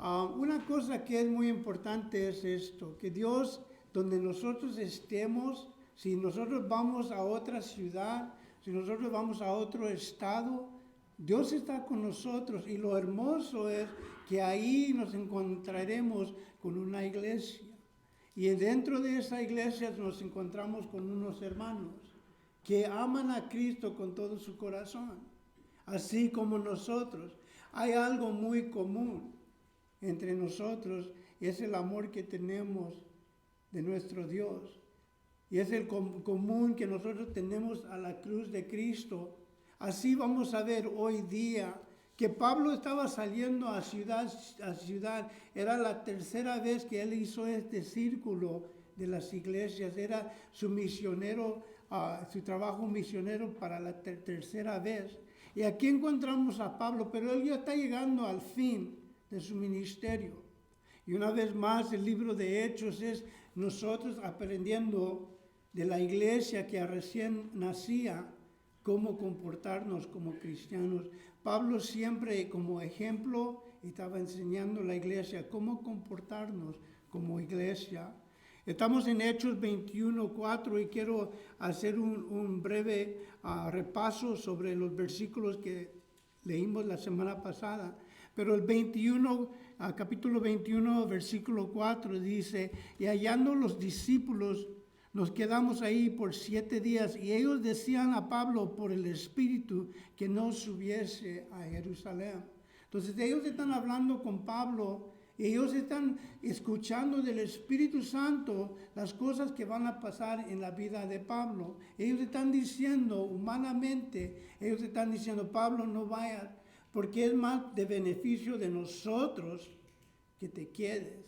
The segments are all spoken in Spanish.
Una cosa que es muy importante es esto, que Dios, donde nosotros estemos, si nosotros vamos a otra ciudad, si nosotros vamos a otro estado, Dios está con nosotros y lo hermoso es que ahí nos encontraremos con una iglesia. Y dentro de esa iglesia nos encontramos con unos hermanos que aman a Cristo con todo su corazón, así como nosotros. Hay algo muy común entre nosotros y es el amor que tenemos de nuestro Dios. Y es el común que nosotros tenemos a la cruz de Cristo. Así vamos a ver hoy día que Pablo estaba saliendo a ciudad a ciudad. Era la tercera vez que él hizo este círculo de las iglesias. Era su misionero, su trabajo misionero para la tercera vez. Y aquí encontramos a Pablo, pero él ya está llegando al fin de su ministerio. Y una vez más el libro de Hechos es nosotros aprendiendo de la iglesia que recién nacía, cómo comportarnos como cristianos. Pablo siempre como ejemplo estaba enseñando a la iglesia cómo comportarnos como iglesia. Estamos en Hechos 21:4 y quiero hacer un breve repaso sobre los versículos que leímos la semana pasada. Pero el capítulo 21, versículo 4 dice, y hallando los discípulos, nos quedamos ahí por 7 días y ellos decían a Pablo por el Espíritu que no subiese a Jerusalén. Entonces ellos están hablando con Pablo, ellos están escuchando del Espíritu Santo las cosas que van a pasar en la vida de Pablo. Ellos están diciendo humanamente, ellos están diciendo, Pablo, no vayas, porque es más de beneficio de nosotros que te quedes,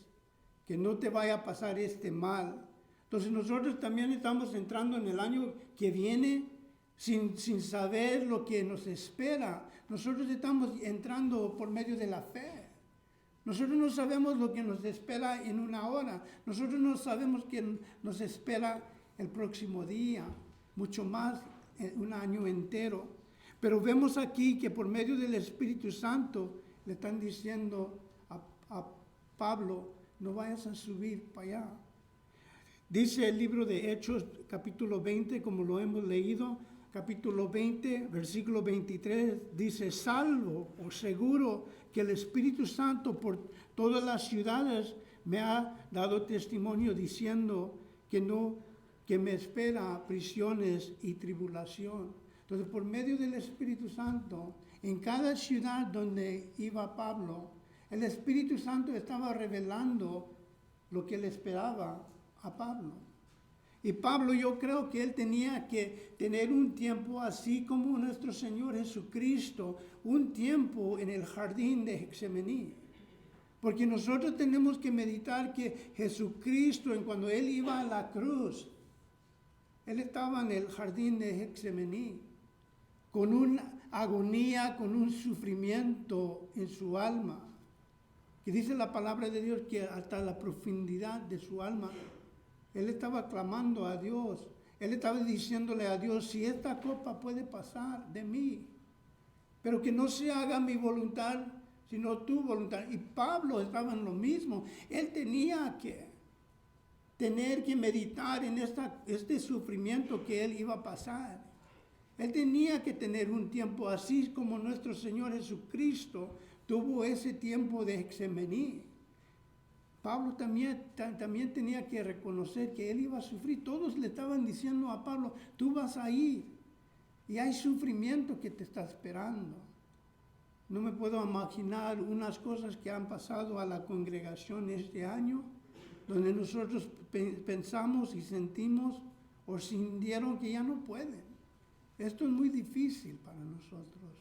que no te vaya a pasar este mal. Entonces nosotros también estamos entrando en el año que viene sin saber lo que nos espera. Nosotros estamos entrando por medio de la fe. Nosotros no sabemos lo que nos espera en una hora. Nosotros no sabemos qué nos espera el próximo día, mucho más un año entero. Pero vemos aquí que por medio del Espíritu Santo le están diciendo a Pablo, no vayas a subir para allá. Dice el libro de Hechos, capítulo 20, como lo hemos leído, capítulo 20, versículo 23, dice, salvo o seguro que el Espíritu Santo por todas las ciudades me ha dado testimonio diciendo que me espera prisiones y tribulación. Entonces, por medio del Espíritu Santo, en cada ciudad donde iba Pablo, el Espíritu Santo estaba revelando lo que le esperaba a Pablo. Y Pablo, yo creo que él tenía que tener un tiempo así como nuestro Señor Jesucristo, un tiempo en el jardín de Getsemaní. Porque nosotros tenemos que meditar que Jesucristo, cuando él iba a la cruz, él estaba en el jardín de Getsemaní, con una agonía, con un sufrimiento en su alma. Que dice la palabra de Dios que hasta la profundidad de su alma, él estaba clamando a Dios. Él estaba diciéndole a Dios, si esta copa puede pasar de mí, pero que no se haga mi voluntad, sino tu voluntad. Y Pablo estaba en lo mismo. Él tenía que tener que meditar en este sufrimiento que él iba a pasar. Él tenía que tener un tiempo así como nuestro Señor Jesucristo tuvo ese tiempo de Getsemaní. Pablo también tenía que reconocer que él iba a sufrir. Todos le estaban diciendo a Pablo, tú vas a ir y hay sufrimiento que te está esperando. No me puedo imaginar unas cosas que han pasado a la congregación este año, donde nosotros pensamos y sentimos o sintieron que ya no pueden. Esto es muy difícil para nosotros,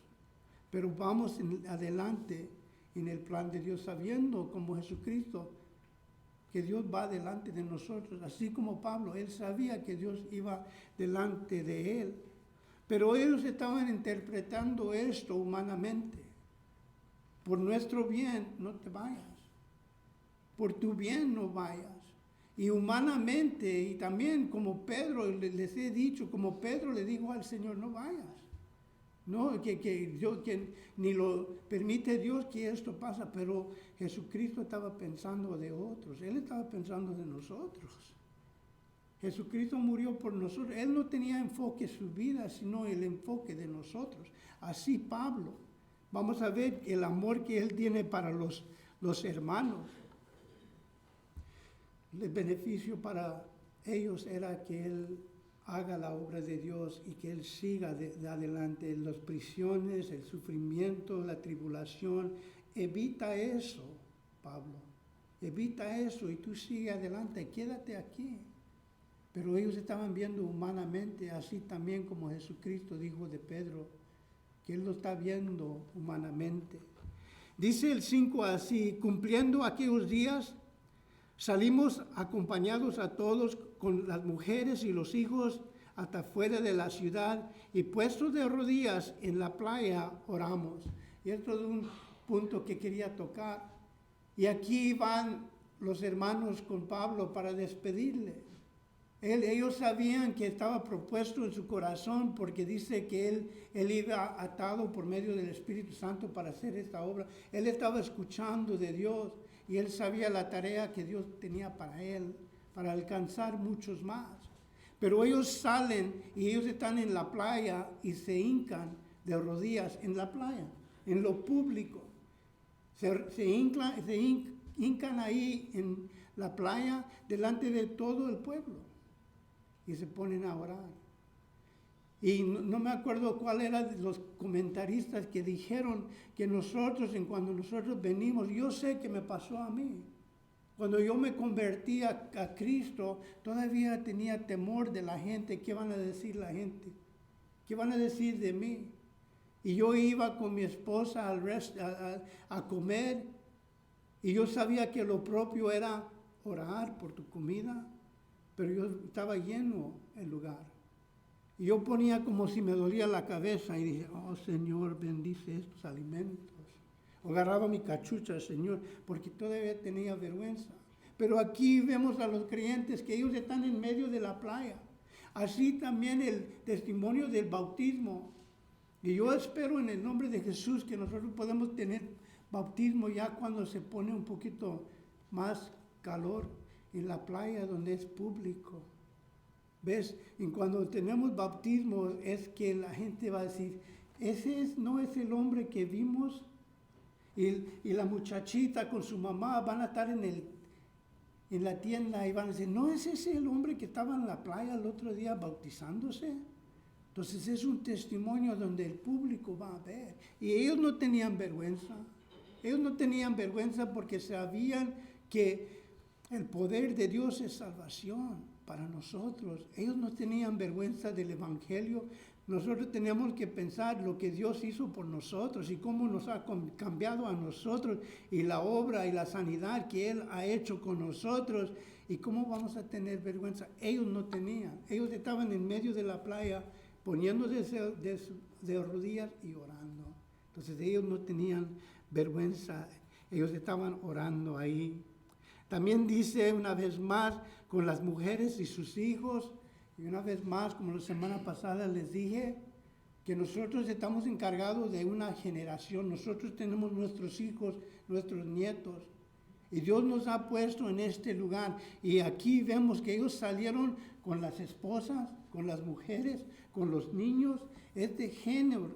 pero vamos adelante en el plan de Dios, sabiendo como Jesucristo que Dios va delante de nosotros, así como Pablo, él sabía que Dios iba delante de él, pero ellos estaban interpretando esto humanamente. Por nuestro bien no te vayas, por tu bien no vayas. Y humanamente, y también como Pedro, les he dicho, como Pedro le dijo al Señor, no vayas. No, que ni lo permite Dios que esto pasa, pero Jesucristo estaba pensando de otros, Él estaba pensando de nosotros. Jesucristo murió por nosotros, Él no tenía enfoque en su vida, sino el enfoque de nosotros. Así Pablo, vamos a ver el amor que Él tiene para los hermanos. El beneficio para ellos era que Él haga la obra de Dios y que Él siga de adelante. Las prisiones, el sufrimiento, la tribulación. Evita eso, Pablo. Evita eso y tú sigue adelante, quédate aquí. Pero ellos estaban viendo humanamente, así también como Jesucristo dijo de Pedro, que Él lo está viendo humanamente. Dice el 5 así: cumpliendo aquellos días, salimos acompañados a todos con las mujeres y los hijos hasta fuera de la ciudad y puestos de rodillas en la playa oramos. Y esto es un punto que quería tocar. Y aquí van los hermanos con Pablo para despedirle. Ellos sabían que estaba propuesto en su corazón porque dice que él iba atado por medio del Espíritu Santo para hacer esta obra. Él estaba escuchando de Dios. Y él sabía la tarea que Dios tenía para él, para alcanzar muchos más. Pero ellos salen y ellos están en la playa y se hincan de rodillas en la playa, en lo público. Se hincan ahí en la playa delante de todo el pueblo y se ponen a orar. Y no me acuerdo cuál era de los comentaristas que dijeron que cuando nosotros venimos, yo sé que me pasó a mí. Cuando yo me convertí a Cristo, todavía tenía temor de la gente. ¿Qué van a decir la gente? ¿Qué van a decir de mí? Y yo iba con mi esposa a comer y yo sabía que lo propio era orar por tu comida, pero yo estaba lleno el lugar. Y yo ponía como si me dolía la cabeza y dije, oh Señor, bendice estos alimentos. O agarraba mi cachucha, Señor, porque todavía tenía vergüenza. Pero aquí vemos a los creyentes que ellos están en medio de la playa. Así también el testimonio del bautismo. Y yo espero en el nombre de Jesús que nosotros podamos tener bautismo ya cuando se pone un poquito más calor en la playa donde es público. ¿Ves? Y cuando tenemos bautismo es que la gente va a decir, no es el hombre que vimos. Y la muchachita con su mamá van a estar en la tienda y van a decir, ¿no es ese el hombre que estaba en la playa el otro día bautizándose? Entonces es un testimonio donde el público va a ver. Y ellos no tenían vergüenza. Ellos no tenían vergüenza porque sabían que el poder de Dios es salvación para nosotros. Ellos no tenían vergüenza del Evangelio. Nosotros tenemos que pensar lo que Dios hizo por nosotros y cómo nos ha cambiado a nosotros y la obra y la sanidad que Él ha hecho con nosotros y cómo vamos a tener vergüenza. Ellos no tenían. Ellos estaban en medio de la playa poniéndose de rodillas y orando. Entonces ellos no tenían vergüenza. Ellos estaban orando ahí. También dice una vez más con las mujeres y sus hijos, y una vez más, como la semana pasada les dije, que nosotros estamos encargados de una generación, nosotros tenemos nuestros hijos, nuestros nietos, y Dios nos ha puesto en este lugar, y aquí vemos que ellos salieron con las esposas, con las mujeres, con los niños, este género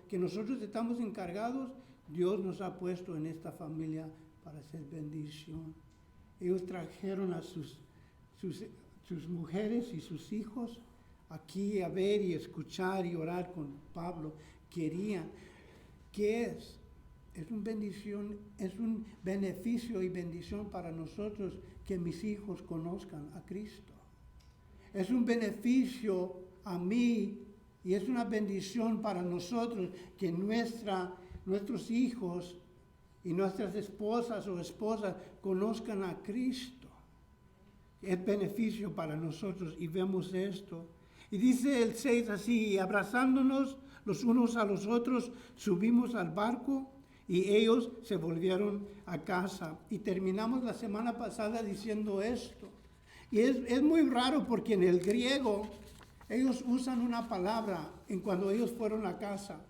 que nosotros estamos encargados, Dios nos ha puesto en esta familia para hacer bendición. Ellos trajeron a sus mujeres y sus hijos aquí a ver y escuchar y orar con Pablo. Querían. ¿Qué es? Es una bendición, es un beneficio y bendición para nosotros que mis hijos conozcan a Cristo. Es un beneficio a mí y es una bendición para nosotros que nuestros hijos y nuestras esposas o esposas conozcan a Cristo. Es beneficio para nosotros y vemos esto. Y dice el 6 así, y abrazándonos los unos a los otros, subimos al barco y ellos se volvieron a casa. Y terminamos la semana pasada diciendo esto. Y es muy raro porque en el griego Ellos usan una palabra en cuando ellos fueron a casa.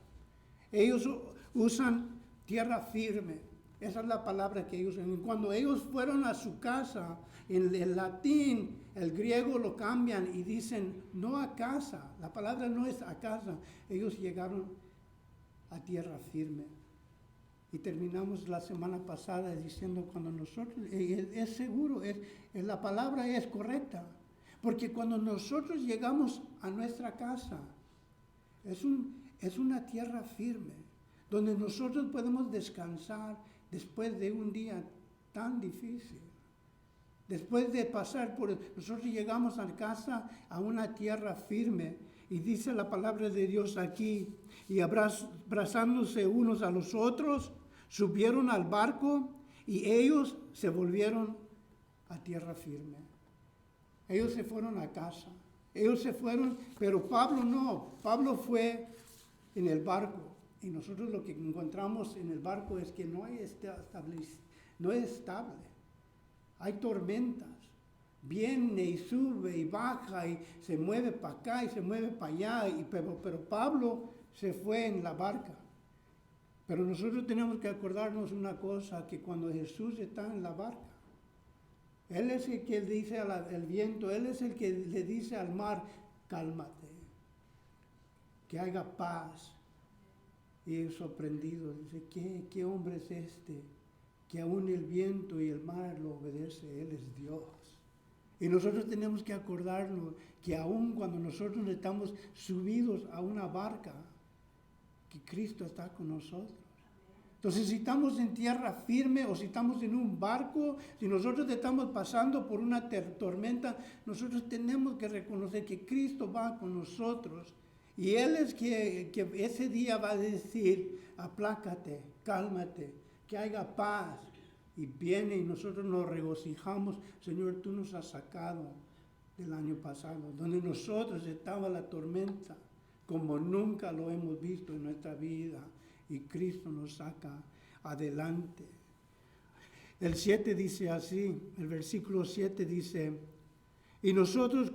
Ellos usan tierra firme. Esa es la palabra que ellos usan. Cuando ellos fueron a su casa, en el latín, el griego lo cambian y dicen no a casa. La palabra no es a casa. Ellos llegaron a tierra firme. Y terminamos la semana pasada diciendo cuando nosotros, es seguro, la palabra es correcta. Porque cuando nosotros llegamos a nuestra casa, es una tierra firme, donde nosotros podemos descansar después de un día tan difícil. Después de pasar nosotros llegamos a casa a una tierra firme. Y dice la palabra de Dios aquí, y abrazándose unos a los otros, subieron al barco y ellos se volvieron a tierra firme. Ellos se fueron a casa. Ellos se fueron, pero Pablo no. Pablo fue en el barco. Y nosotros lo que encontramos en el barco es que no es estable. Hay tormentas. Viene y sube y baja y se mueve para acá y se mueve para allá. Pero Pablo se fue en la barca. Pero nosotros tenemos que acordarnos una cosa, que cuando Jesús está en la barca, Él es el que dice al viento, Él es el que le dice al mar, cálmate, que haga paz. Y es sorprendido, dice, ¿qué hombre es este? Que aún el viento y el mar lo obedece, Él es Dios. Y nosotros tenemos que acordarnos que aún cuando nosotros estamos subidos a una barca, que Cristo está con nosotros. Entonces, si estamos en tierra firme o si estamos en un barco, si nosotros estamos pasando por una tormenta, nosotros tenemos que reconocer que Cristo va con nosotros. Y Él es que ese día va a decir, aplácate, cálmate, que haya paz. Y viene y nosotros nos regocijamos, Señor, tú nos has sacado del año pasado, donde nosotros estaba la tormenta, como nunca lo hemos visto en nuestra vida. Y Cristo nos saca adelante. El 7 dice así, el versículo 7 dice, y nosotros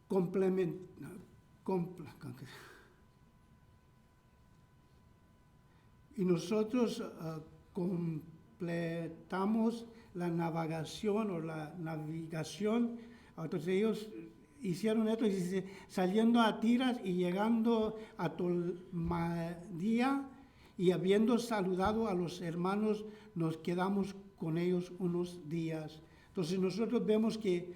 completamos la navegación. Entonces ellos hicieron esto, dice, saliendo a Tiras y llegando a Tolmadía, y habiendo saludado a los hermanos, nos quedamos con ellos unos días. Entonces nosotros vemos que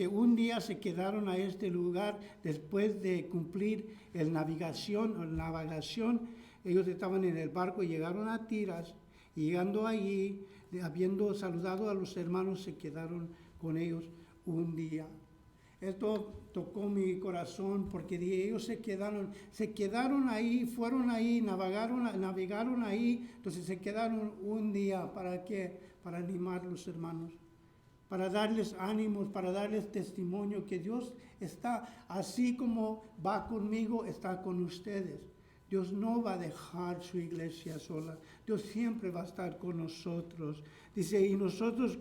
un día se quedaron a este lugar después de cumplir la navegación. Ellos estaban en el barco y llegaron a Tiras, y llegando allí, habiendo saludado a los hermanos, se quedaron con ellos un día. Esto tocó mi corazón porque ellos se quedaron ahí, fueron ahí, navegaron ahí, entonces se quedaron un día. ¿Para qué? Para animar a los hermanos, para darles ánimos, para darles testimonio que Dios está, así como va conmigo, está con ustedes. Dios no va a dejar su iglesia sola, Dios siempre va a estar con nosotros. Dice, y nosotros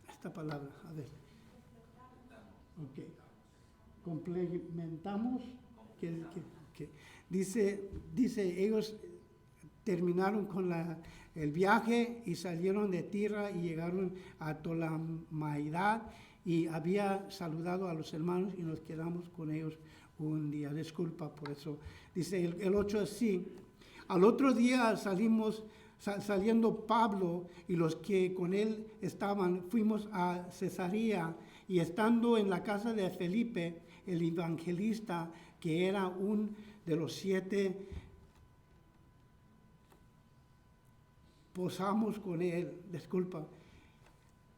esta palabra, a ver. Ok. Complementamos. Dice, ellos terminaron con el viaje y salieron de Tira y llegaron a Tolamaidad, y había saludado a los hermanos y nos quedamos con ellos un día. Disculpa por eso. Dice el 8 así. Al otro día saliendo Pablo y los que con él estaban, fuimos a Cesarea, y estando en la casa de Felipe, el evangelista, que era un de los 7, posamos con él,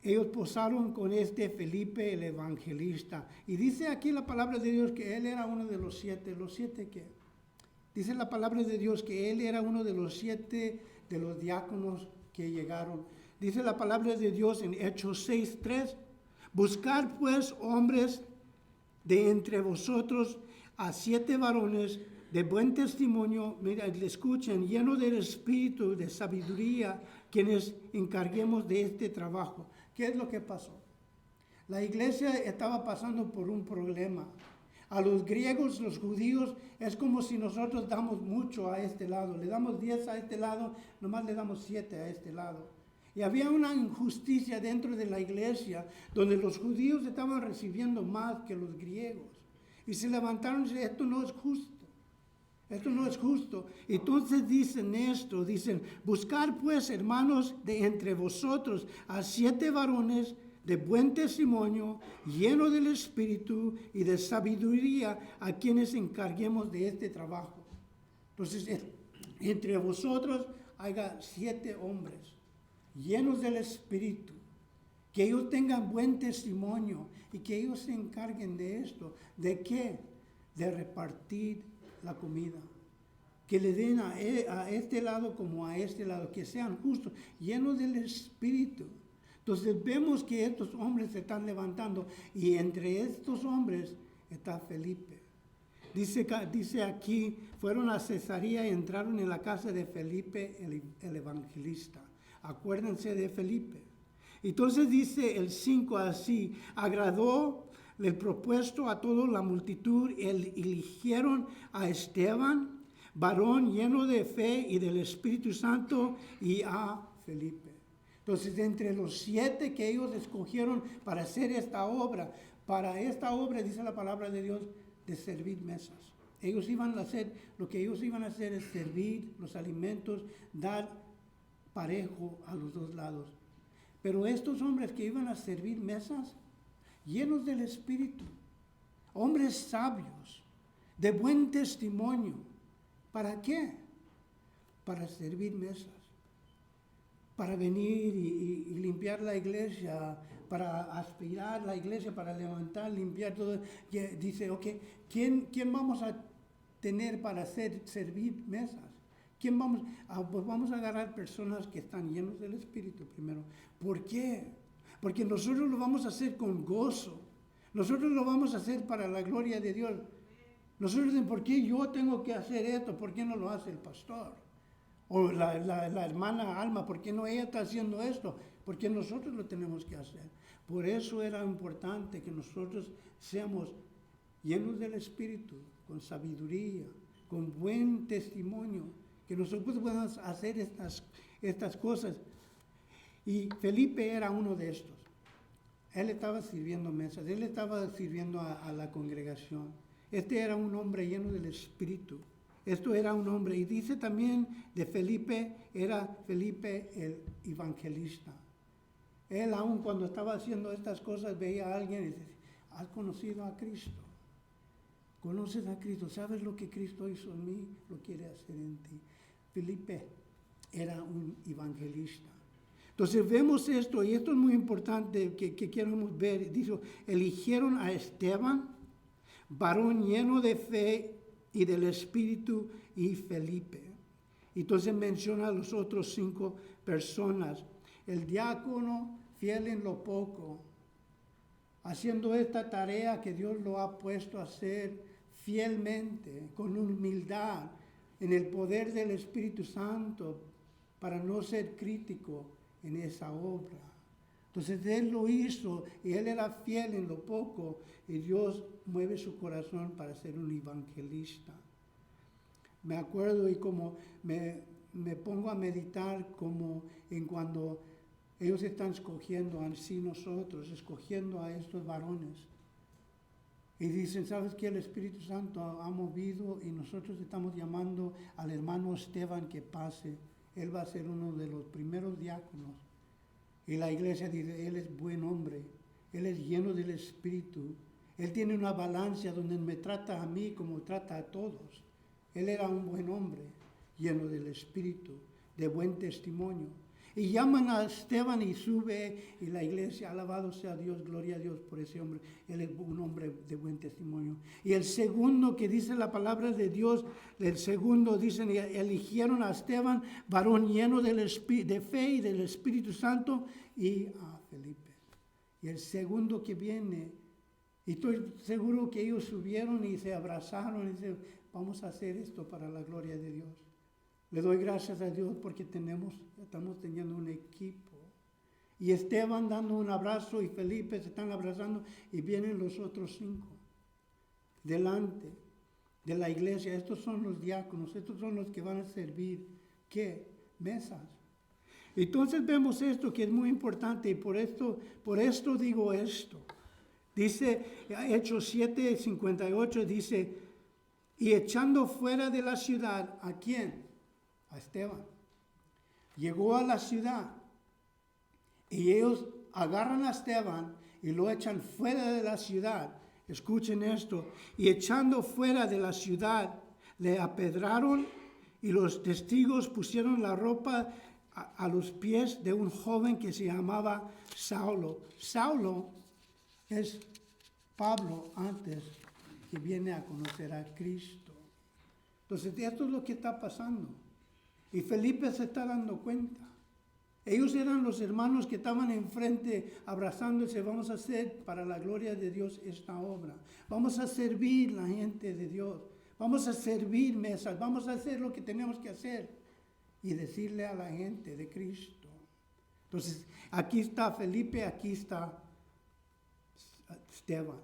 ellos posaron con Felipe el evangelista. Y dice aquí la palabra de Dios que él era uno de los 7. ¿Los 7 qué? Dice la palabra de Dios que él era uno de los 7 de los diáconos que llegaron. Dice la palabra de Dios en Hechos 6:3, buscar pues hombres de entre vosotros a 7 varones de buen testimonio, mira, escuchen, llenos del espíritu de sabiduría, quienes encarguemos de este trabajo. ¿Qué es lo que pasó? La iglesia estaba pasando por un problema. A los griegos, los judíos, es como si nosotros damos mucho a este lado. Le damos 10 a este lado, nomás le damos 7 a este lado. Y había una injusticia dentro de la iglesia, donde los judíos estaban recibiendo más que los griegos. Y se levantaron y dijeron, esto no es justo. Esto no es justo. Entonces dicen esto, dicen, buscar pues, hermanos, de entre vosotros a 7 varones de buen testimonio, llenos del Espíritu y de sabiduría, a quienes encarguemos de este trabajo. Entonces, entre vosotros haya 7 hombres, llenos del Espíritu, que ellos tengan buen testimonio y que ellos se encarguen de esto. ¿De qué? De repartir la comida. Que le den a este lado como a este lado, que sean justos, llenos del Espíritu. Entonces vemos que estos hombres se están levantando y entre estos hombres está Felipe. Dice aquí, fueron a Cesarea y entraron en la casa de Felipe el evangelista. Acuérdense de Felipe. Entonces dice el 5 así, agradó el propuesto a toda la multitud, eligieron a Esteban, varón lleno de fe y del Espíritu Santo, y a Felipe. Entonces, entre los 7 que ellos escogieron para hacer esta obra, dice la palabra de Dios, de servir mesas. Ellos iban a hacer, lo que ellos iban a hacer es servir los alimentos, dar parejo a los dos lados. Pero estos hombres que iban a servir mesas, llenos del Espíritu, hombres sabios, de buen testimonio, ¿para qué? Para servir mesas. Para venir y limpiar la iglesia, para aspirar la iglesia, para levantar, limpiar todo. Y dice, ok, ¿quién vamos a tener para servir mesas? ¿Quién vamos? Pues vamos a agarrar personas que están llenos del Espíritu primero. ¿Por qué? Porque nosotros lo vamos a hacer con gozo. Nosotros lo vamos a hacer para la gloria de Dios. Nosotros dicen, ¿por qué yo tengo que hacer esto? ¿Por qué no lo hace el pastor? O la hermana Alma, ¿por qué no ella está haciendo esto? Porque nosotros lo tenemos que hacer. Por eso era importante que nosotros seamos llenos del Espíritu, con sabiduría, con buen testimonio, que nosotros podamos hacer estas cosas. Y Felipe era uno de estos. Él estaba sirviendo mesas, él estaba sirviendo a la congregación. Este era un hombre lleno del Espíritu. Esto era un hombre, y dice también de Felipe, era Felipe el evangelista. Él aún cuando estaba haciendo estas cosas veía a alguien y decía, ¿has conocido a Cristo? ¿Conoces a Cristo? ¿Sabes lo que Cristo hizo en mí? Lo quiere hacer en ti. Felipe era un evangelista. Entonces vemos esto, y esto es muy importante que queremos ver. Dice, eligieron a Esteban, varón lleno de fe y del Espíritu, y Felipe. Entonces menciona a los otros 5 personas. El diácono, fiel en lo poco, haciendo esta tarea que Dios lo ha puesto a hacer fielmente, con humildad, en el poder del Espíritu Santo, para no ser crítico en esa obra. Entonces él lo hizo y él era fiel en lo poco y Dios mueve su corazón para ser un evangelista. Me acuerdo y como me pongo a meditar como en cuando ellos están escogiendo, así nosotros, escogiendo a estos varones. Y dicen, ¿sabes qué? El Espíritu Santo ha movido y nosotros estamos llamando al hermano Esteban que pase. Él va a ser uno de los primeros diáconos. Y la iglesia dice, él es buen hombre, él es lleno del Espíritu. Él tiene una balanza donde me trata a mí como trata a todos. Él era un buen hombre, lleno del Espíritu, de buen testimonio. Y llaman a Esteban y sube y la iglesia, alabado sea Dios, gloria a Dios por ese hombre. Él es un hombre de buen testimonio. Y el segundo que dice la palabra de Dios, el segundo dicen, eligieron a Esteban, varón lleno de fe y del Espíritu Santo, y a Felipe. Y el segundo que viene, y estoy seguro que ellos subieron y se abrazaron y dicen, vamos a hacer esto para la gloria de Dios. Le doy gracias a Dios porque estamos teniendo un equipo. y Esteban dando un abrazo y Felipe se están abrazando y vienen los otros 5 delante de la iglesia. Estos son los diáconos, estos son los que van a servir, ¿qué? Mesas. Entonces vemos esto que es muy importante y por esto digo esto. Dice Hechos 7:58, dice, y echando fuera de la ciudad, ¿a quién? A Esteban. Llegó a la ciudad y ellos agarran a Esteban y lo echan fuera de la ciudad. Escuchen esto. Y echando fuera de la ciudad, le apedraron y los testigos pusieron la ropa a los pies de un joven que se llamaba Saulo. Saulo es Pablo antes que viene a conocer a Cristo. Entonces, esto es lo que está pasando. Y Felipe se está dando cuenta. Ellos eran los hermanos que estaban enfrente abrazándose. Vamos a hacer para la gloria de Dios esta obra. Vamos a servir la gente de Dios. Vamos a servir mesas. Vamos a hacer lo que tenemos que hacer. Y decirle a la gente de Cristo. Entonces, aquí está Felipe, aquí está Esteban.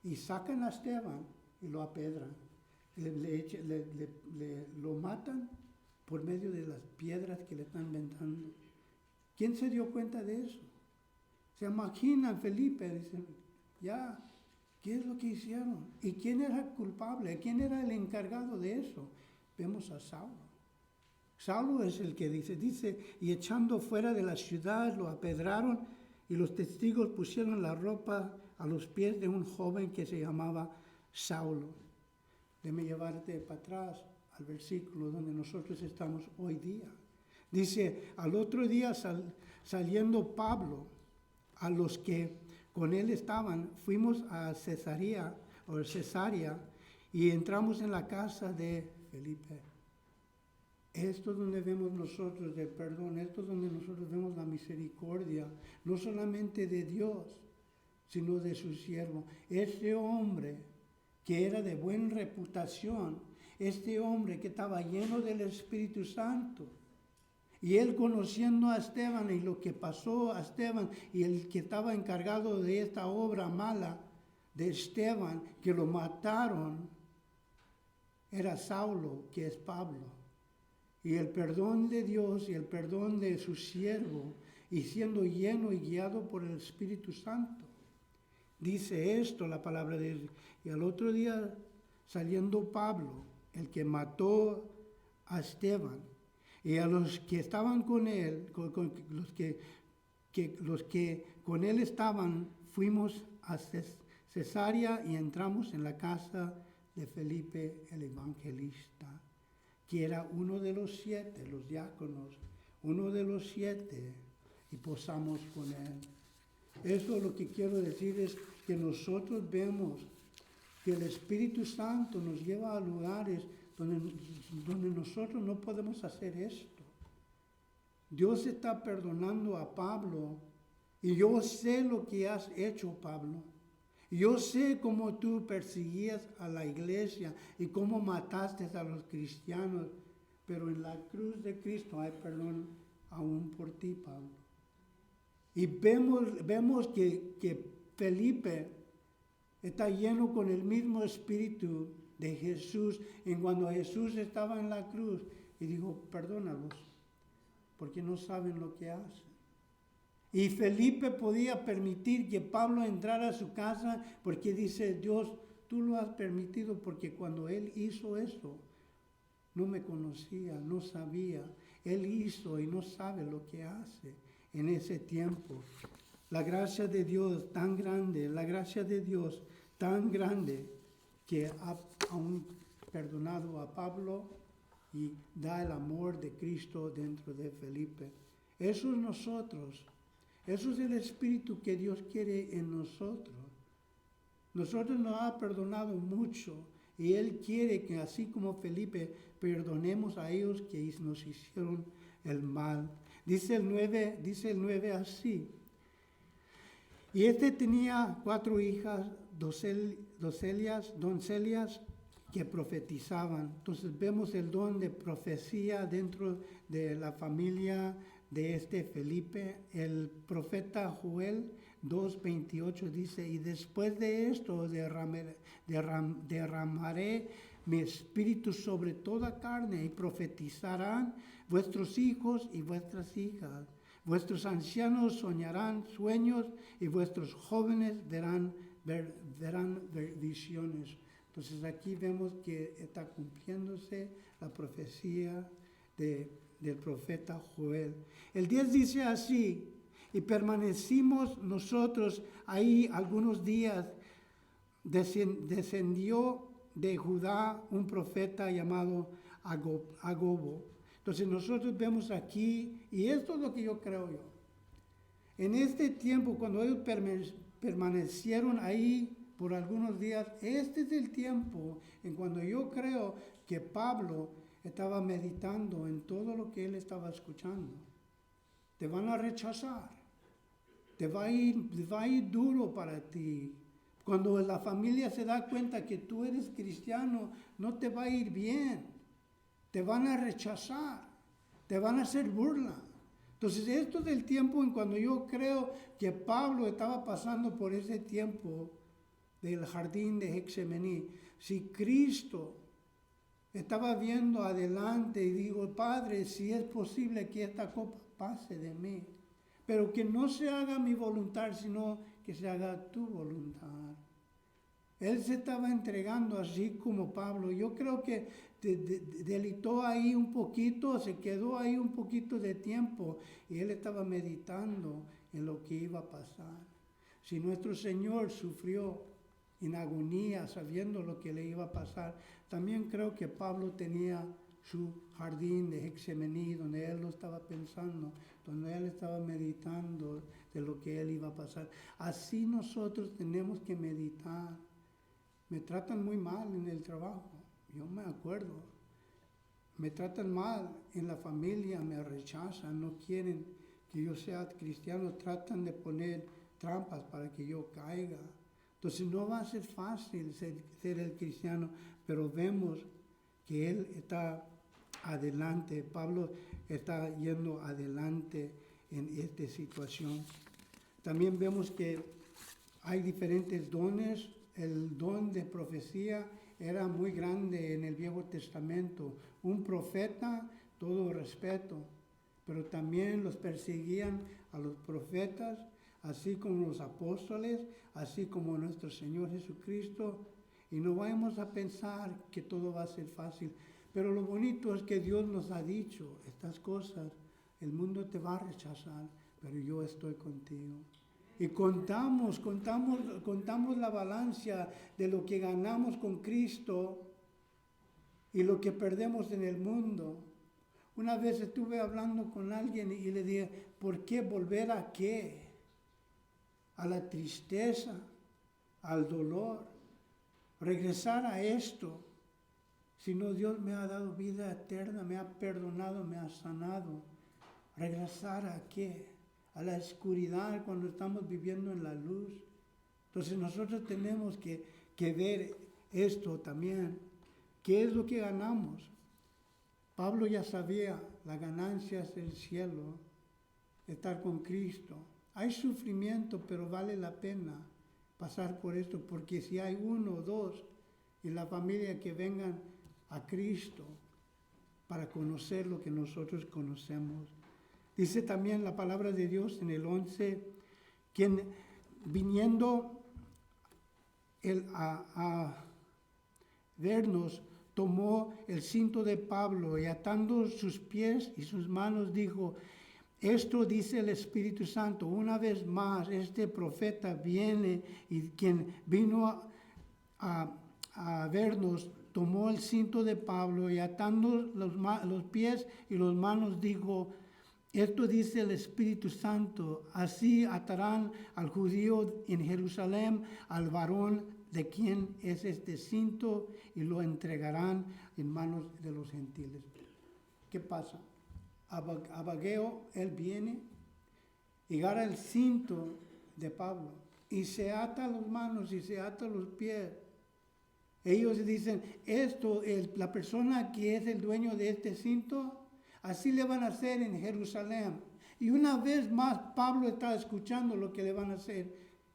Y sacan a Esteban y lo apedran. Lo matan por medio de las piedras que le están aventando. ¿Quién se dio cuenta de eso? Se imaginan Felipe, dicen, ya, ¿qué es lo que hicieron? ¿Y quién era culpable? ¿Quién era el encargado de eso? Vemos a Saulo. Saulo es el que dice, y echando fuera de la ciudad lo apedraron y los testigos pusieron la ropa a los pies de un joven que se llamaba Saulo. Déjame llevarte para atrás al versículo donde nosotros estamos hoy día. Dice, al otro día saliendo Pablo, a los que con él estaban, fuimos a Cesarea y entramos en la casa de Felipe. Esto es donde vemos nosotros el perdón, esto es donde nosotros vemos la misericordia, no solamente de Dios, sino de su siervo. Este hombre que era de buena reputación, este hombre que estaba lleno del Espíritu Santo, y él conociendo a Esteban y lo que pasó a Esteban, y el que estaba encargado de esta obra mala de Esteban, que lo mataron, era Saulo, que es Pablo. Y el perdón de Dios y el perdón de su siervo, y siendo lleno y guiado por el Espíritu Santo. Dice esto la palabra de Dios. Y al otro día, saliendo Pablo, el que mató a Esteban, y a los que estaban con él, los que con él estaban, fuimos a Cesarea y entramos en la casa de Felipe el evangelista, que era uno de los 7, los diáconos, uno de los 7, y posamos con él. Eso lo que quiero decir es que nosotros vemos que el Espíritu Santo nos lleva a lugares donde nosotros no podemos hacer esto. Dios está perdonando a Pablo, y yo sé lo que has hecho, Pablo. Yo sé cómo tú perseguías a la iglesia y cómo mataste a los cristianos, pero en la cruz de Cristo hay perdón aún por ti, Pablo. Y vemos que Felipe está lleno con el mismo espíritu de Jesús, en cuando Jesús estaba en la cruz y dijo, perdónalos, porque no saben lo que hacen. Y Felipe podía permitir que Pablo entrara a su casa porque dice, Dios, tú lo has permitido porque cuando él hizo eso, no me conocía, no sabía. Él hizo y no sabe lo que hace en ese tiempo. La gracia de Dios tan grande, la gracia de Dios tan grande que ha aún perdonado a Pablo y da el amor de Cristo dentro de Felipe. Eso es nosotros. Eso es el espíritu que Dios quiere en nosotros. Nosotros nos ha perdonado mucho y Él quiere que así como Felipe perdonemos a ellos que nos hicieron el mal. Dice el 9 así. Y este tenía 4 hijas, doncellas que profetizaban. Entonces vemos el don de profecía dentro de la familia de este Felipe. El profeta Joel 2:28 dice, y después de esto derramaré mi espíritu sobre toda carne y profetizarán vuestros hijos y vuestras hijas. Vuestros ancianos soñarán sueños y vuestros jóvenes verán visiones. Entonces aquí vemos que está cumpliéndose la profecía del profeta Joel. El 10 dice así, y permanecimos nosotros ahí algunos días, descendió de Judá un profeta llamado Agobo. Entonces nosotros vemos aquí, y esto es lo que yo creo yo. En este tiempo, cuando ellos permanecieron ahí por algunos días, este es el tiempo en cuando yo creo que Pablo estaba meditando en todo lo que él estaba escuchando. Te van a rechazar, te va a ir duro para ti. Cuando la familia se da cuenta que tú eres cristiano, no te va a ir bien. Te van a rechazar, te van a hacer burla. Entonces, esto es el tiempo en cuando yo creo que Pablo estaba pasando por ese tiempo del jardín de Getsemaní. Si Cristo estaba viendo adelante y digo, Padre, si es posible que esta copa pase de mí, pero que no se haga mi voluntad, sino que se haga tu voluntad. Él se estaba entregando así como Pablo. Yo creo que delitó ahí un poquito, se quedó ahí un poquito de tiempo y él estaba meditando en lo que iba a pasar. Si nuestro Señor sufrió en agonía sabiendo lo que le iba a pasar, también creo que Pablo tenía su jardín de Getsemaní donde él lo estaba pensando, donde él estaba meditando de lo que él iba a pasar. Así nosotros tenemos que meditar. Me tratan muy mal en el trabajo, yo me acuerdo. Me tratan mal en la familia, me rechazan, no quieren que yo sea cristiano, tratan de poner trampas para que yo caiga. Entonces no va a ser fácil ser el cristiano, pero vemos que él está adelante, Pablo está yendo adelante en esta situación. También vemos que hay diferentes dones. El don de profecía era muy grande en el Viejo Testamento. Un profeta, todo respeto, pero también los perseguían a los profetas, así como los apóstoles, así como nuestro Señor Jesucristo. Y no vamos a pensar que todo va a ser fácil, pero lo bonito es que Dios nos ha dicho estas cosas. El mundo te va a rechazar, pero yo estoy contigo. Y contamos la balanza de lo que ganamos con Cristo y lo que perdemos en el mundo. Una vez estuve hablando con alguien y le dije, ¿por qué volver a qué? A la tristeza, al dolor, regresar a esto. Si no, Dios me ha dado vida eterna, me ha perdonado, me ha sanado. ¿Regresar a qué? A la oscuridad cuando estamos viviendo en la luz. Entonces nosotros tenemos que ver esto también. ¿Qué es lo que ganamos? Pablo ya sabía, la ganancia es el cielo, estar con Cristo. Hay sufrimiento, pero vale la pena pasar por esto, porque si hay uno o dos en la familia que vengan a Cristo para conocer lo que nosotros conocemos. Dice también la palabra de Dios en el 11, quien viniendo a vernos, tomó el cinto de Pablo y atando sus pies y sus manos dijo, esto dice el Espíritu Santo, una vez más este profeta viene y quien vino a vernos, tomó el cinto de Pablo y atando los pies y las manos dijo, esto dice el Espíritu Santo, así atarán al judío en Jerusalén, al varón de quien es este cinto, y lo entregarán en manos de los gentiles. ¿Qué pasa? Abageo, él viene y agarra el cinto de Pablo y se ata las manos y se ata los pies. Ellos dicen, la persona que es el dueño de este cinto, así le van a hacer en Jerusalén. Y una vez más, Pablo está escuchando lo que le van a hacer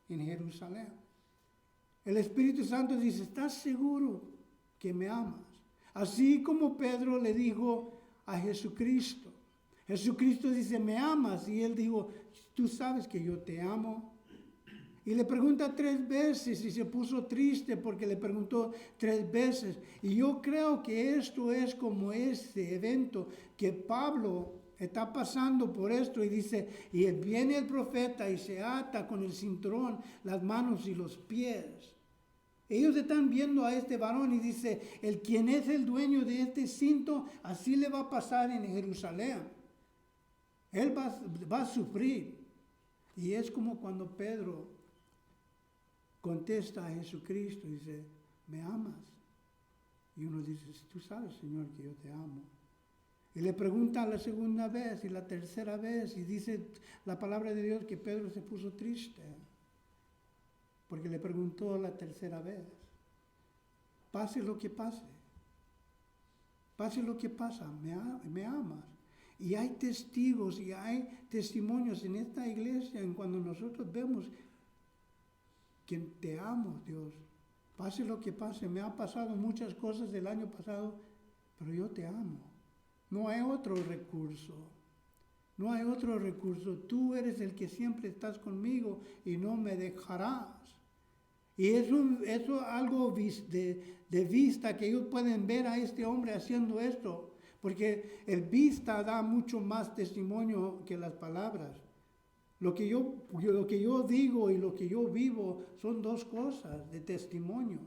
en Jerusalén. El Espíritu Santo dice, ¿estás seguro que me amas? Así como Pedro le dijo a Jesucristo. Jesucristo dice, ¿me amas? Y él dijo, tú sabes que yo te amo. Y le pregunta 3 veces y se puso triste porque le preguntó 3 veces. Y yo creo que esto es como ese evento que Pablo está pasando por esto y dice, y viene el profeta y se ata con el cinturón las manos y los pies. Ellos están viendo a este varón y dice, el quien es el dueño de este cinto, así le va a pasar en Jerusalén. Él va a sufrir. Y es como cuando Pedro contesta a Jesucristo y dice, ¿me amas? Y uno dice, tú sabes, Señor, que yo te amo. Y le pregunta la segunda vez y la tercera vez y dice la palabra de Dios que Pedro se puso triste porque le preguntó la tercera vez. Pase lo que pase, pase lo que pasa, me amas. Y hay testigos y hay testimonios en esta iglesia en cuando nosotros vemos que te amo, Dios. Pase lo que pase, me han pasado muchas cosas del año pasado, pero yo te amo. No hay otro recurso. No hay otro recurso. Tú eres el que siempre estás conmigo y no me dejarás. Y eso algo de vista que ellos pueden ver a este hombre haciendo esto. Porque el vista da mucho más testimonio que las palabras. Lo que yo digo y lo que yo vivo son 2 cosas de testimonio.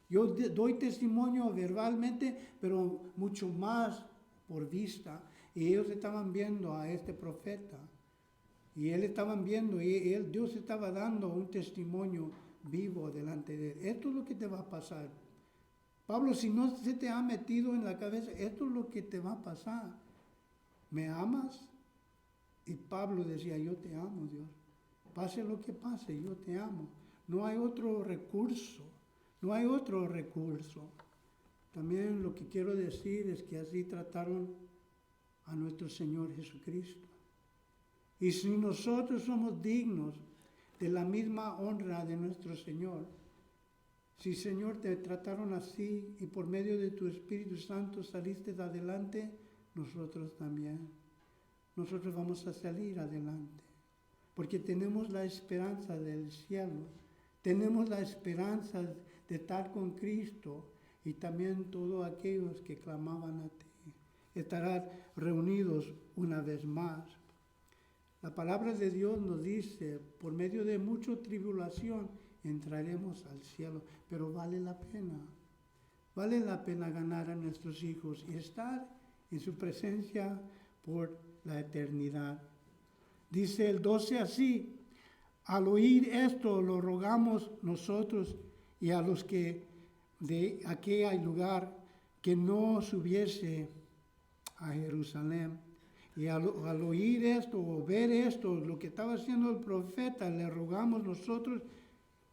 Yo doy testimonio verbalmente, pero mucho más por vista. Y ellos estaban viendo a este profeta. Y él estaban viendo, y Dios estaba dando un testimonio vivo delante de él. Esto es lo que te va a pasar. Pablo, si no se te ha metido en la cabeza, esto es lo que te va a pasar. ¿Me amas? Y Pablo decía, yo te amo, Dios. Pase lo que pase, yo te amo. No hay otro recurso. No hay otro recurso. También lo que quiero decir es que así trataron a nuestro Señor Jesucristo. Y si nosotros somos dignos de la misma honra de nuestro Señor, si Señor te trataron así y por medio de tu Espíritu Santo saliste adelante, nosotros también. Nosotros vamos a salir adelante, porque tenemos la esperanza del cielo, tenemos la esperanza de estar con Cristo y también todos aquellos que clamaban a ti estarán reunidos una vez más. La palabra de Dios nos dice, por medio de mucha tribulación entraremos al cielo, pero vale la pena ganar a nuestros hijos y estar en su presencia por la eternidad. Dice el 12 así, al oír esto lo rogamos nosotros y a los que de aquel lugar que no subiese a Jerusalén. Y al oír esto o ver esto, lo que estaba haciendo el profeta, le rogamos nosotros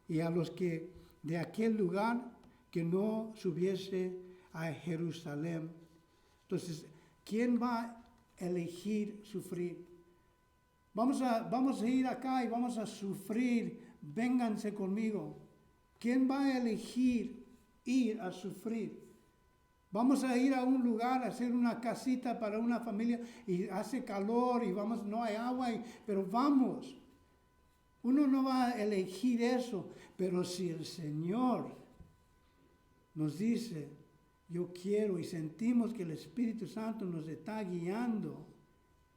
y a los que de aquel lugar que no subiese a Jerusalén. Entonces, ¿quién va a elegir sufrir? Vamos a ir acá y vamos a sufrir, vénganse conmigo. ¿Quién va a elegir ir a sufrir? Vamos a ir a un lugar, a hacer una casita para una familia y hace calor y no hay agua, pero vamos. Uno no va a elegir eso, pero si el Señor nos dice, yo quiero y sentimos que el Espíritu Santo nos está guiando,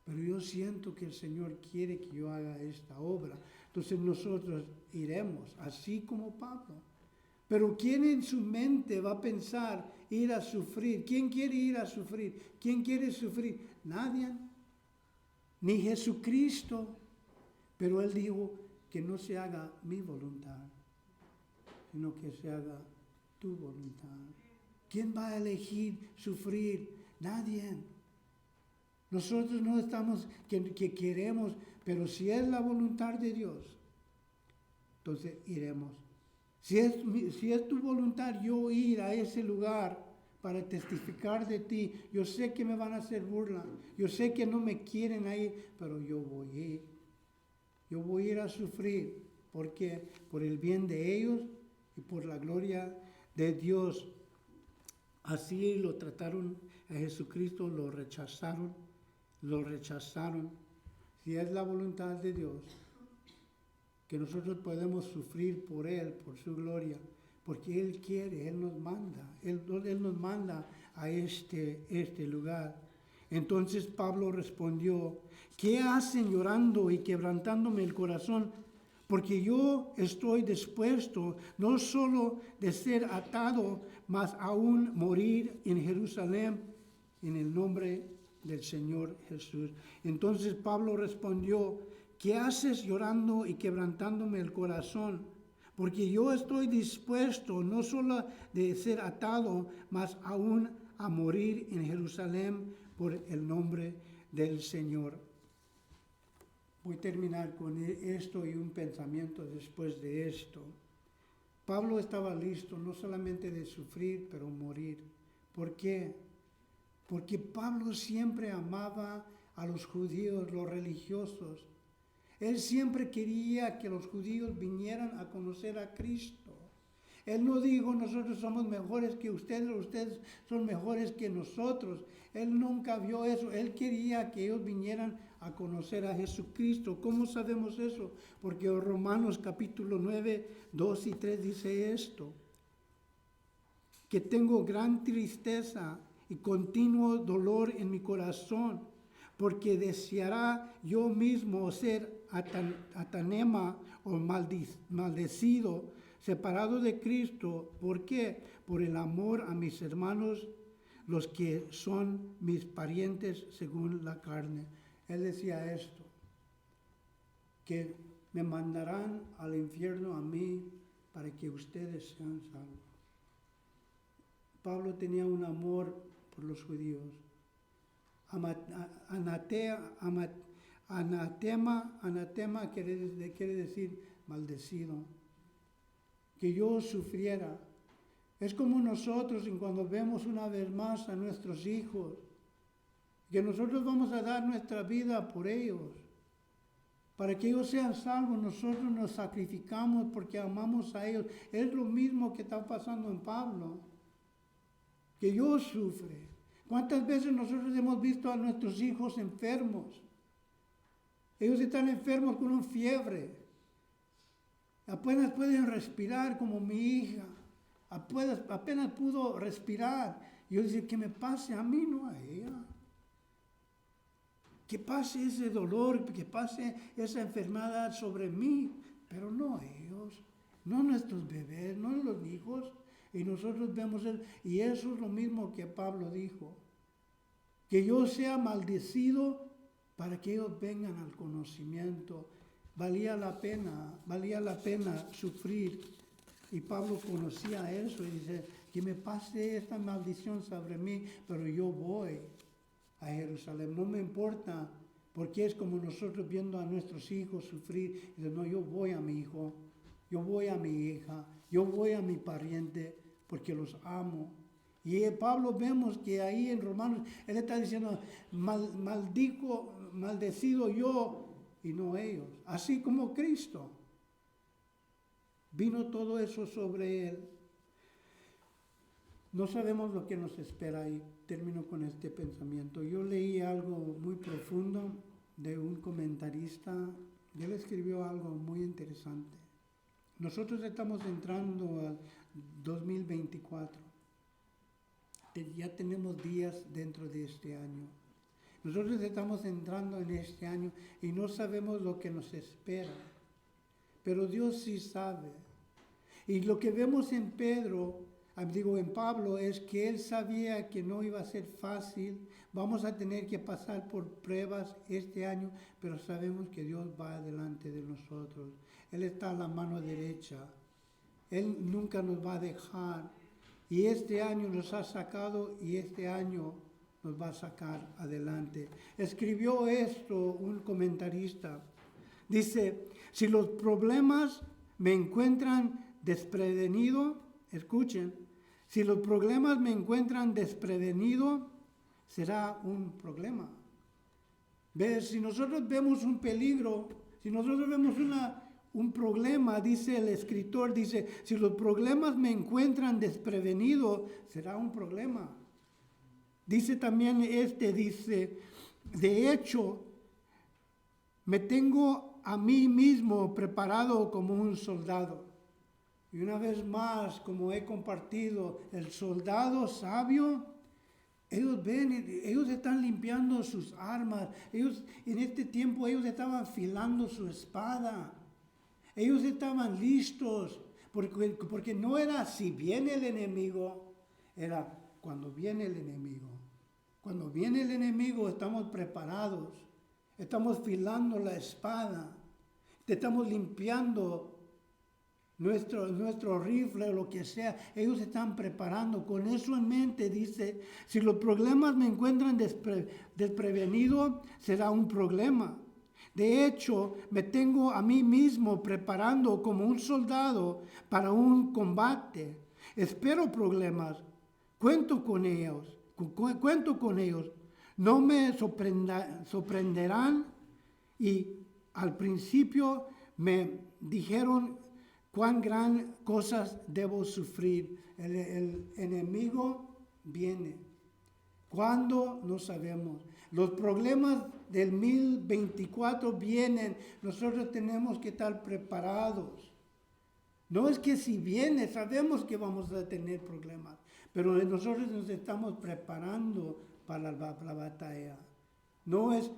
pero yo siento que el Señor quiere que yo haga esta obra, entonces nosotros iremos, así como Pablo. Pero ¿quién en su mente va a pensar ir a sufrir? ¿Quién quiere ir a sufrir? ¿Quién quiere sufrir? Nadie. Ni Jesucristo. Pero Él dijo que no se haga mi voluntad, sino que se haga tu voluntad. ¿Quién va a elegir sufrir? Nadie. Nosotros no estamos que queremos, pero si es la voluntad de Dios, entonces iremos. Si es tu voluntad yo ir a ese lugar para testificar de ti. Yo sé que me van a hacer burla, yo sé que no me quieren ahí, pero yo voy a ir. Yo voy a ir a sufrir, porque por el bien de ellos y por la gloria de Dios. Así lo trataron a Jesucristo, lo rechazaron. Si es la voluntad de Dios, que nosotros podemos sufrir por Él, por su gloria, porque Él quiere, Él nos manda, Él nos manda a este lugar. Entonces Pablo respondió, ¿qué hacen llorando y quebrantándome el corazón? Porque yo estoy dispuesto no solo de ser atado, mas aún morir en Jerusalén en el nombre del Señor Jesús. Entonces Pablo respondió, ¿qué haces llorando y quebrantándome el corazón? Porque yo estoy dispuesto no solo de ser atado, mas aún a morir en Jerusalén por el nombre del Señor. Voy a terminar con esto y un pensamiento después de esto. Pablo estaba listo no solamente de sufrir, pero morir. ¿Por qué? Porque Pablo siempre amaba a los judíos, los religiosos. Él siempre quería que los judíos vinieran a conocer a Cristo. Él no dijo, nosotros somos mejores que ustedes son mejores que nosotros. Él nunca vio eso. Él quería que ellos vinieran a conocer a Jesucristo. ¿Cómo sabemos eso? Porque Romanos capítulo 9, 2 y 3 dice esto, que tengo gran tristeza y continuo dolor en mi corazón, porque deseará yo mismo ser atanema o maldecido, separado de Cristo. ¿Por qué? Por el amor a mis hermanos, los que son mis parientes según la carne. Él decía esto, que me mandarán al infierno a mí para que ustedes sean salvos. Pablo tenía un amor por los judíos. Anatema quiere decir maldecido. Que yo sufriera. Es como nosotros cuando vemos una vez más a nuestros hijos, que nosotros vamos a dar nuestra vida por ellos. Para que ellos sean salvos, nosotros nos sacrificamos porque amamos a ellos. Es lo mismo que está pasando en Pablo. Que yo sufre. ¿Cuántas veces nosotros hemos visto a nuestros hijos enfermos? Ellos están enfermos con una fiebre. Apenas pueden respirar como mi hija. Apenas pudo respirar. Y yo decía, que me pase a mí, no a ella. Que pase ese dolor, que pase esa enfermedad sobre mí, pero no a ellos, no nuestros bebés, no los hijos. Y nosotros vemos eso, y eso es lo mismo que Pablo dijo, que yo sea maldecido para que ellos vengan al conocimiento. Valía la pena sufrir. Y Pablo conocía eso y dice, que me pase esta maldición sobre mí, pero yo voy a Jerusalén, no me importa, porque es como nosotros viendo a nuestros hijos sufrir. Y dice, no, yo voy a mi hijo, yo voy a mi hija, yo voy a mi pariente, porque los amo. Y Pablo vemos que ahí en Romanos, él está diciendo, maldecido yo y no ellos. Así como Cristo. Vino todo eso sobre él. No sabemos lo que nos espera y termino con este pensamiento. Yo leí algo muy profundo de un comentarista. Él escribió algo muy interesante. Nosotros estamos entrando al 2024. Ya tenemos días dentro de este año. Nosotros estamos entrando en este año y no sabemos lo que nos espera. Pero Dios sí sabe. Y lo que vemos en en Pablo, es que él sabía que no iba a ser fácil. Vamos a tener que pasar por pruebas este año, pero sabemos que Dios va delante de nosotros. Él está a la mano derecha. Él nunca nos va a dejar. Y este año nos ha sacado y este año nos va a sacar adelante. Escribió esto un comentarista. Dice, si los problemas me encuentran desprevenido, escuchen, Si los problemas me encuentran desprevenido, será un problema. ¿Ves? Si nosotros vemos un peligro, si nosotros vemos un problema, dice el escritor, dice, si los problemas me encuentran desprevenido, será un problema. Dice también dice, de hecho, me tengo a mí mismo preparado como un soldado. Y una vez más, como he compartido, el soldado sabio, ellos ven, ellos están limpiando sus armas. Ellos, en este tiempo, ellos estaban afilando su espada. Ellos estaban listos, porque no era si viene el enemigo, era cuando viene el enemigo. Cuando viene el enemigo estamos preparados, estamos afilando la espada, estamos limpiando nuestro rifle o lo que sea. Ellos están preparando. Con eso en mente dice, si los problemas me encuentran desprevenido, será un problema. De hecho, me tengo a mí mismo preparando como un soldado para un combate. Espero problemas. Cuento con ellos. No me sorprenderán. Y al principio me dijeron cuán gran cosas debo sufrir. El enemigo viene. ¿Cuándo? No sabemos. Los problemas del 2024 vienen. Nosotros tenemos que estar preparados. No es que si viene, sabemos que vamos a tener problemas, pero nosotros nos estamos preparando para la batalla. No es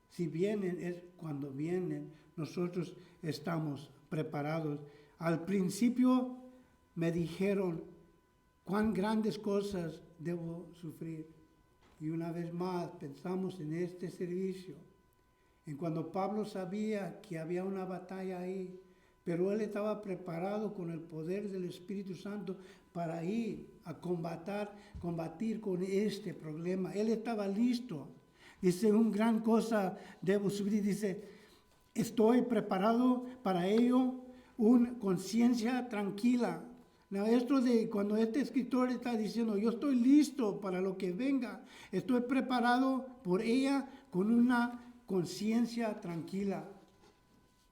si vienen, es cuando vienen. Nosotros estamos preparados. Al principio me dijeron cuán grandes cosas debo sufrir. Y una vez más pensamos en este servicio, en cuando Pablo sabía que había una batalla ahí, pero él estaba preparado con el poder del Espíritu Santo para ir a combatir con este problema. Él estaba listo. Dice, una gran cosa debo sufrir. Dice, estoy preparado para ello, una conciencia tranquila. Esto de cuando este escritor está diciendo, yo estoy listo para lo que venga, estoy preparado por ella con una conciencia tranquila.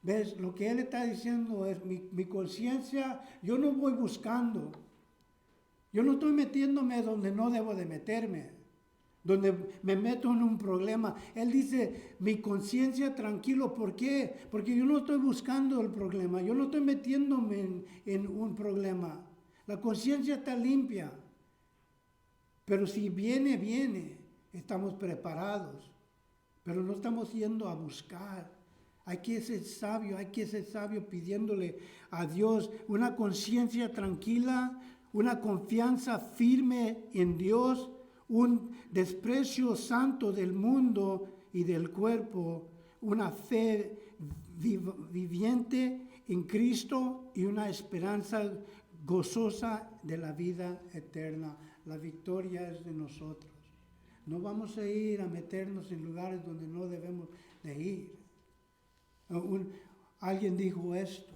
¿Ves? Lo que él está diciendo es mi conciencia, yo no voy buscando, yo no estoy metiéndome donde no debo de meterme, donde me meto en un problema. Él dice, mi conciencia tranquilo, ¿por qué? Porque yo no estoy buscando el problema, yo no estoy metiéndome en un problema. La conciencia está limpia, pero si viene, viene, estamos preparados, pero no estamos yendo a buscar. Hay que ser sabio pidiéndole a Dios una conciencia tranquila, una confianza firme en Dios, un desprecio santo del mundo y del cuerpo, una fe viviente en Cristo y una esperanza gozosa de la vida eterna. La victoria es de nosotros. No vamos a ir a meternos en lugares donde no debemos de ir. Alguien dijo esto.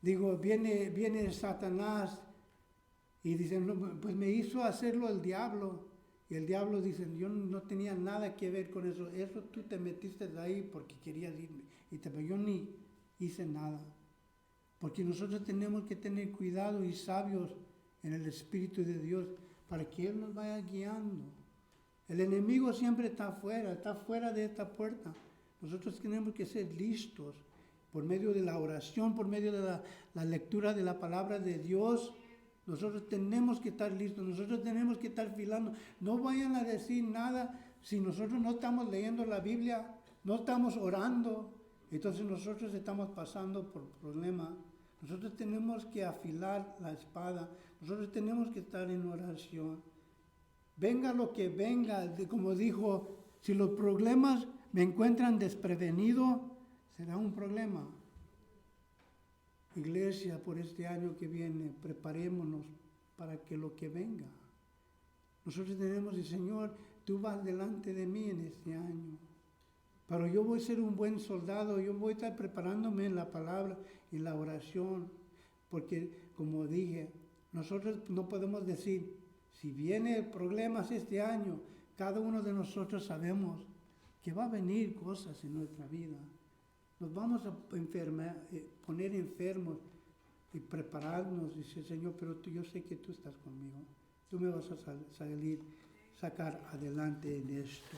Digo, viene Satanás y dice, no, pues me hizo hacerlo el diablo. Y el diablo dice, yo no tenía nada que ver con eso. Eso tú te metiste ahí porque querías irme. Pero yo ni hice nada. Porque nosotros tenemos que tener cuidado y sabios en el Espíritu de Dios para que Él nos vaya guiando. El enemigo siempre está fuera de esta puerta. Nosotros tenemos que ser listos por medio de la oración, por medio de la lectura de la palabra de Dios. Nosotros tenemos que estar listos, nosotros tenemos que estar filando. No vayan a decir nada si nosotros no estamos leyendo la Biblia, no estamos orando. Entonces nosotros estamos pasando por problemas. Nosotros tenemos que afilar la espada, nosotros tenemos que estar en oración. Venga lo que venga, como dijo, si los problemas me encuentran desprevenido, será un problema. Iglesia, por este año que viene, preparémonos para que lo que venga. Nosotros tenemos el Señor, tú vas delante de mí en este año. Pero yo voy a ser un buen soldado, yo voy a estar preparándome en la palabra y la oración, porque como dije, Nosotros no podemos decir, si viene problemas este año, cada uno de nosotros sabemos que va a venir cosas en nuestra vida. Nos vamos a poner enfermos y prepararnos. Dice, Señor, pero yo sé que tú estás conmigo. Tú me vas a sacar adelante en esto.